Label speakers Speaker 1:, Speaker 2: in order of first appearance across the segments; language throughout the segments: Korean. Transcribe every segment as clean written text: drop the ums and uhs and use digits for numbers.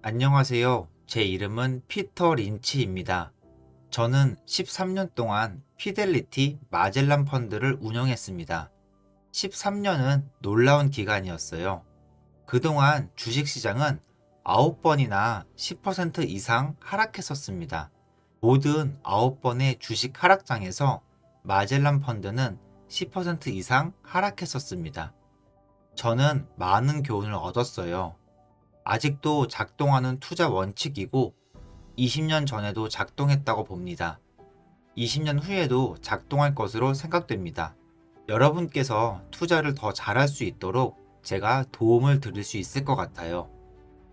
Speaker 1: 안녕하세요. 제 이름은 피터 린치입니다. 저는 13년 동안 피델리티 마젤란 펀드를 운영했습니다. 13년은 놀라운 기간이었어요. 그동안 주식시장은 9번이나 10% 이상 하락했었습니다. 모든 9번의 주식 하락장에서 마젤란 펀드는 10% 이상 하락했었습니다. 저는 많은 교훈을 얻었어요. 아직도 작동하는 투자 원칙이고 20년 전에도 작동했다고 봅니다. 20년 후에도 작동할 것으로 생각됩니다. 여러분께서 투자를 더 잘할 수 있도록 제가 도움을 드릴 수 있을 것 같아요.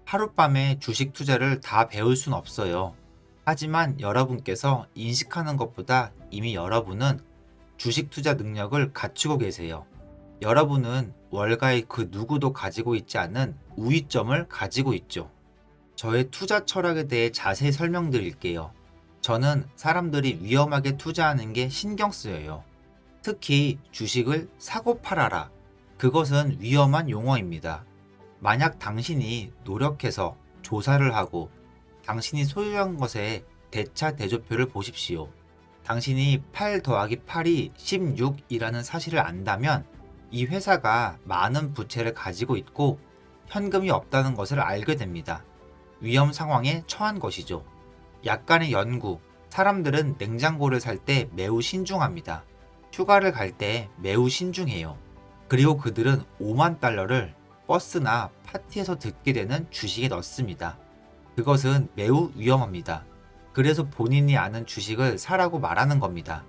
Speaker 1: 하룻밤에 주식 투자를 다 배울 순 없어요. 하지만 여러분께서 인식하는 것보다 이미 여러분은 주식 투자 능력을 갖추고 계세요. 여러분은 월가의 그 누구도 가지고 있지 않은 우위점을 가지고 있죠. 저의 투자 철학에 대해 자세히 설명드릴게요. 저는 사람들이 위험하게 투자하는 게 신경 쓰여요. 특히 주식을 사고 팔아라. 그것은 위험한 용어입니다. 만약 당신이 노력해서 조사를 하고 당신이 소유한 것의 대차 대조표를 보십시오. 당신이 8 더하기 8이 16이라는 사실을 안다면 이 회사가 많은 부채를 가지고 있고 현금이 없다는 것을 알게 됩니다. 위험 상황에 처한 것이죠. 약간의 연구, 사람들은 냉장고를 살 때 매우 신중합니다. 휴가를 갈 때 매우 신중해요. 그리고 그들은 5만 달러를 버스나 파티에서 듣게 되는 주식에 넣습니다. 그것은 매우 위험합니다. 그래서 본인이 아는 주식을 사라고 말하는 겁니다.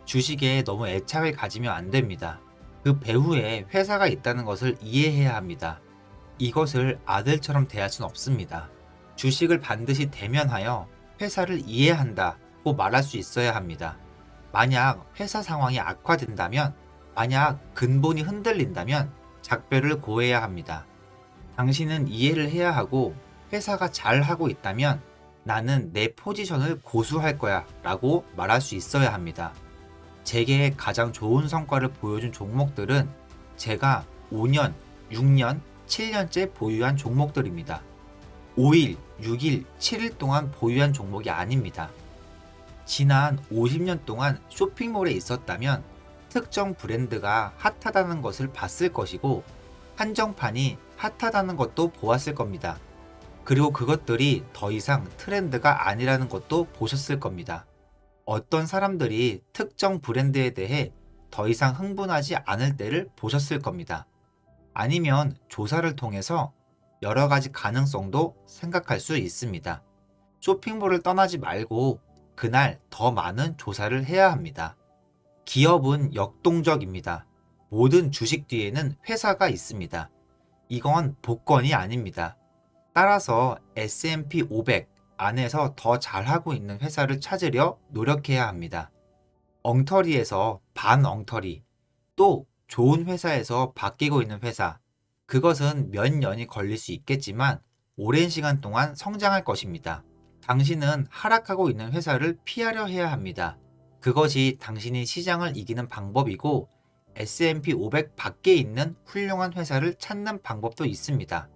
Speaker 1: 주식에 너무 애착을 가지면 안 됩니다. 그 배후에 회사가 있다는 것을 이해해야 합니다. 이것을 아들처럼 대할 순 없습니다. 주식을 반드시 대면하여 회사를 이해한다고 말할 수 있어야 합니다. 만약 회사 상황이 악화된다면, 만약 근본이 흔들린다면 작별을 고해야 합니다. 당신은 이해를 해야 하고 회사가 잘 하고 있다면 나는 내 포지션을 고수할 거야 라고 말할 수 있어야 합니다. 제게 가장 좋은 성과를 보여준 종목들은 제가 5년, 6년, 7년째 보유한 종목들입니다. 5일, 6일, 7일 동안 보유한 종목이 아닙니다. 지난 50년 동안 쇼핑몰에 있었다면 특정 브랜드가 핫하다는 것을 봤을 것이고 한정판이 핫하다는 것도 보았을 겁니다. 그리고 그것들이 더 이상 트렌드가 아니라는 것도 보셨을 겁니다. 어떤 사람들이 특정 브랜드에 대해 더 이상 흥분하지 않을 때를 보셨을 겁니다. 아니면 조사를 통해서 여러 가지 가능성도 생각할 수 있습니다. 쇼핑몰을 떠나지 말고 그날 더 많은 조사를 해야 합니다. 기업은 역동적입니다. 모든 주식 뒤에는 회사가 있습니다. 이건 복권이 아닙니다. 따라서 S&P 500 안에서 더 잘하고 있는 회사를 찾으려 노력해야 합니다. 엉터리에서 반엉터리, 또 좋은 회사에서 바뀌고 있는 회사, 그것은 몇 년이 걸릴 수 있겠지만 오랜 시간 동안 성장할 것입니다. 당신은 하락하고 있는 회사를 피하려 해야 합니다. 그것이 당신이 시장을 이기는 방법이고 S&P 500 밖에 있는 훌륭한 회사를 찾는 방법도 있습니다.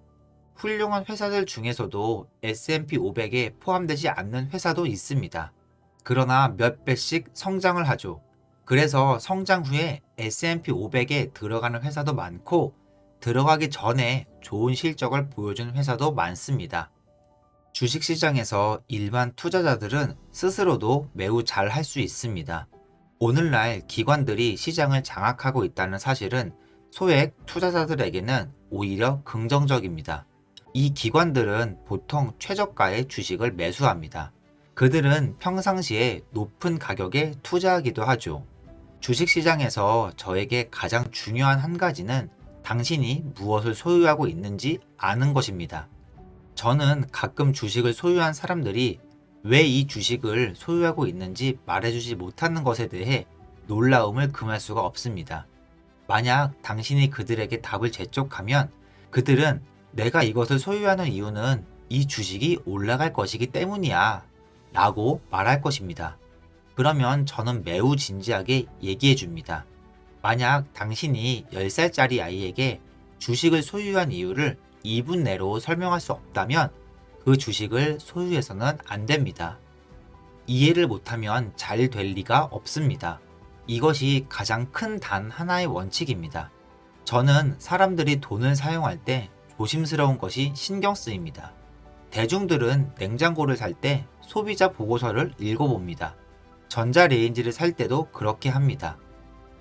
Speaker 1: 훌륭한 회사들 중에서도 S&P 500에 포함되지 않는 회사도 있습니다. 그러나 몇 배씩 성장을 하죠. 그래서 성장 후에 S&P 500에 들어가는 회사도 많고 들어가기 전에 좋은 실적을 보여준 회사도 많습니다. 주식시장에서 일반 투자자들은 스스로도 매우 잘 할 수 있습니다. 오늘날 기관들이 시장을 장악하고 있다는 사실은 소액 투자자들에게는 오히려 긍정적입니다. 이 기관들은 보통 최저가의 주식을 매수합니다. 그들은 평상시에 높은 가격에 투자하기도 하죠. 주식시장에서 저에게 가장 중요한 한 가지는 당신이 무엇을 소유하고 있는지 아는 것입니다. 저는 가끔 주식을 소유한 사람들이 왜 이 주식을 소유하고 있는지 말해주지 못하는 것에 대해 놀라움을 금할 수가 없습니다. 만약 당신이 그들에게 답을 재촉하면 그들은 내가 이것을 소유하는 이유는 이 주식이 올라갈 것이기 때문이야 라고 말할 것입니다. 그러면 저는 매우 진지하게 얘기해 줍니다. 만약 당신이 10살짜리 아이에게 주식을 소유한 이유를 2분 내로 설명할 수 없다면 그 주식을 소유해서는 안 됩니다. 이해를 못하면 잘 될 리가 없습니다. 이것이 가장 큰 단 하나의 원칙입니다. 저는 사람들이 돈을 사용할 때 조심스러운 것이 신경 쓰입니다. 대중들은 냉장고를 살 때 소비자 보고서를 읽어봅니다. 전자레인지를 살 때도 그렇게 합니다.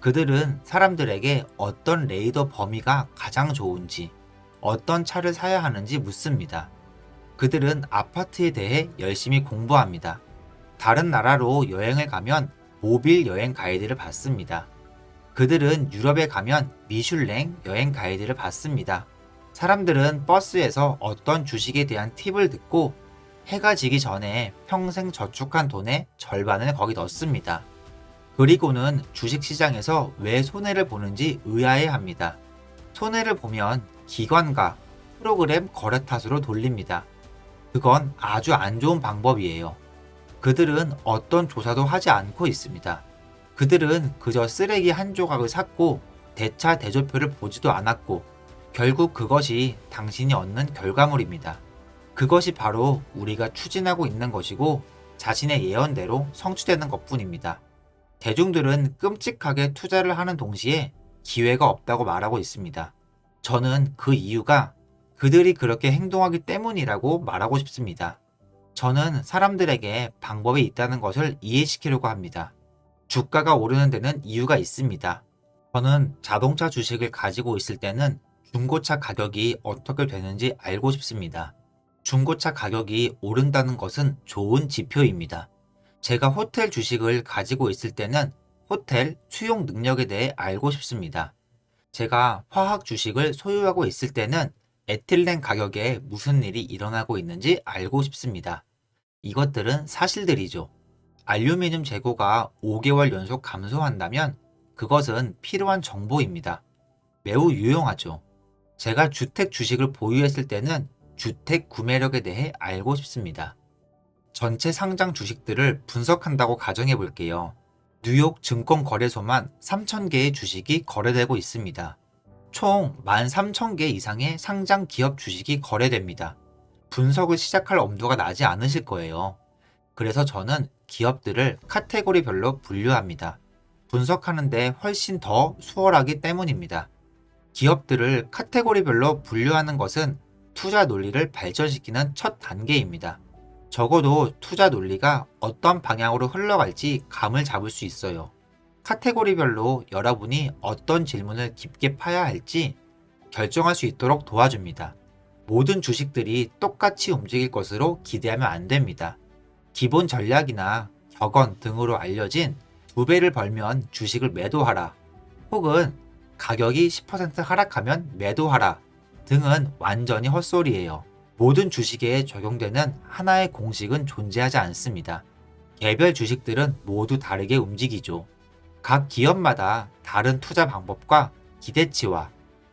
Speaker 1: 그들은 사람들에게 어떤 레이더 범위가 가장 좋은지, 어떤 차를 사야 하는지 묻습니다. 그들은 아파트에 대해 열심히 공부합니다. 다른 나라로 여행을 가면 모빌 여행 가이드를 받습니다. 그들은 유럽에 가면 미슐랭 여행 가이드를 받습니다. 사람들은 버스에서 어떤 주식에 대한 팁을 듣고 해가 지기 전에 평생 저축한 돈의 절반을 거기 넣습니다. 그리고는 주식시장에서 왜 손해를 보는지 의아해합니다. 손해를 보면 기관과 프로그램 거래 탓으로 돌립니다. 그건 아주 안 좋은 방법이에요. 그들은 어떤 조사도 하지 않고 있습니다. 그들은 그저 쓰레기 한 조각을 샀고 대차 대조표를 보지도 않았고 결국 그것이 당신이 얻는 결과물입니다. 그것이 바로 우리가 추진하고 있는 것이고 자신의 예언대로 성취되는 것뿐입니다. 대중들은 끔찍하게 투자를 하는 동시에 기회가 없다고 말하고 있습니다. 저는 그 이유가 그들이 그렇게 행동하기 때문이라고 말하고 싶습니다. 저는 사람들에게 방법이 있다는 것을 이해시키려고 합니다. 주가가 오르는 데는 이유가 있습니다. 저는 자동차 주식을 가지고 있을 때는 중고차 가격이 어떻게 되는지 알고 싶습니다. 중고차 가격이 오른다는 것은 좋은 지표입니다. 제가 호텔 주식을 가지고 있을 때는 호텔 수용 능력에 대해 알고 싶습니다. 제가 화학 주식을 소유하고 있을 때는 에틸렌 가격에 무슨 일이 일어나고 있는지 알고 싶습니다. 이것들은 사실들이죠. 알루미늄 재고가 5개월 연속 감소한다면 그것은 필요한 정보입니다. 매우 유용하죠. 제가 주택 주식을 보유했을 때는 주택 구매력에 대해 알고 싶습니다. 전체 상장 주식들을 분석한다고 가정해 볼게요. 뉴욕 증권거래소만 3,000개의 주식이 거래되고 있습니다. 총 13,000개 이상의 상장 기업 주식이 거래됩니다. 분석을 시작할 엄두가 나지 않으실 거예요. 그래서 저는 기업들을 카테고리별로 분류합니다. 분석하는데 훨씬 더 수월하기 때문입니다. 기업들을 카테고리별로 분류하는 것은 투자 논리를 발전시키는 첫 단계입니다. 적어도 투자 논리가 어떤 방향으로 흘러갈지 감을 잡을 수 있어요. 카테고리별로 여러분이 어떤 질문을 깊게 파야 할지 결정할 수 있도록 도와줍니다. 모든 주식들이 똑같이 움직일 것으로 기대하면 안 됩니다. 기본 전략이나 격언 등으로 알려진 2배를 벌면 주식을 매도하라, 혹은 가격이 10% 하락하면 매도하라 등은 완전히 헛소리예요. 모든 주식에 적용되는 하나의 공식은 존재하지 않습니다. 개별 주식들은 모두 다르게 움직이죠. 각 기업마다 다른 투자 방법과 기대치와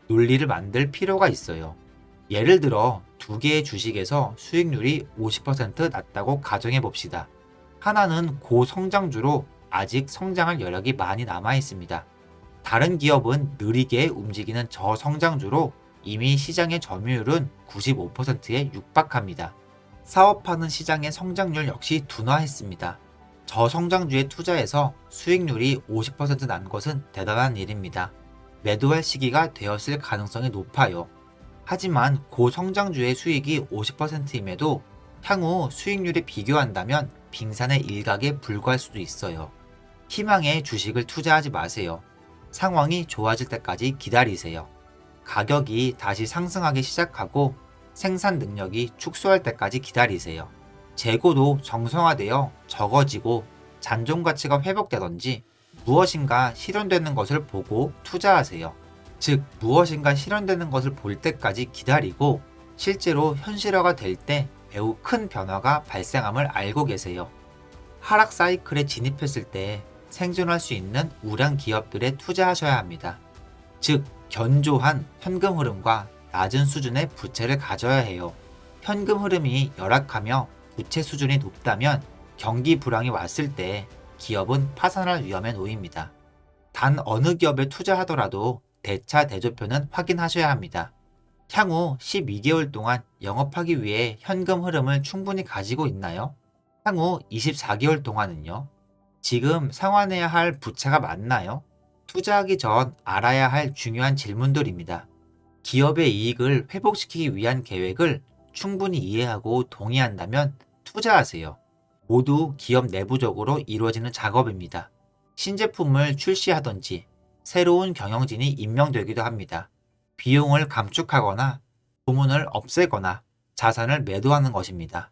Speaker 1: 논리를 만들 필요가 있어요. 예를 들어 2개의 주식에서 수익률이 50% 낮다고 가정해 봅시다. 하나는 고성장주로 아직 성장할 여력이 많이 남아 있습니다. 다른 기업은 느리게 움직이는 저성장주로 이미 시장의 점유율은 95%에 육박합니다. 사업하는 시장의 성장률 역시 둔화했습니다. 저성장주에 투자해서 수익률이 50%난 것은 대단한 일입니다. 매도할 시기가 되었을 가능성이 높아요. 하지만 고성장주의 수익이 50%임에도 향후 수익률에 비교한다면 빙산의 일각에 불과할 수도 있어요. 희망에 주식을 투자하지 마세요. 상황이 좋아질 때까지 기다리세요. 가격이 다시 상승하기 시작하고 생산 능력이 축소할 때까지 기다리세요. 재고도 정상화되어 적어지고 잔존 가치가 회복되던지 무엇인가 실현되는 것을 보고 투자하세요. 즉, 무엇인가 실현되는 것을 볼 때까지 기다리고 실제로 현실화가 될 때 매우 큰 변화가 발생함을 알고 계세요. 하락 사이클에 진입했을 때 생존할 수 있는 우량 기업들에 투자하셔야 합니다. 즉, 견조한 현금 흐름과 낮은 수준의 부채를 가져야 해요. 현금 흐름이 열악하며 부채 수준이 높다면 경기 불황이 왔을 때 기업은 파산할 위험에 놓입니다. 단 어느 기업에 투자하더라도 대차 대조표는 확인하셔야 합니다. 향후 12개월 동안 영업하기 위해 현금 흐름을 충분히 가지고 있나요? 향후 24개월 동안은요? 지금 상환해야 할 부채가 많나요? 투자하기 전 알아야 할 중요한 질문들입니다. 기업의 이익을 회복시키기 위한 계획을 충분히 이해하고 동의한다면 투자하세요. 모두 기업 내부적으로 이루어지는 작업입니다. 신제품을 출시하던지 새로운 경영진이 임명되기도 합니다. 비용을 감축하거나 부문을 없애거나 자산을 매도하는 것입니다.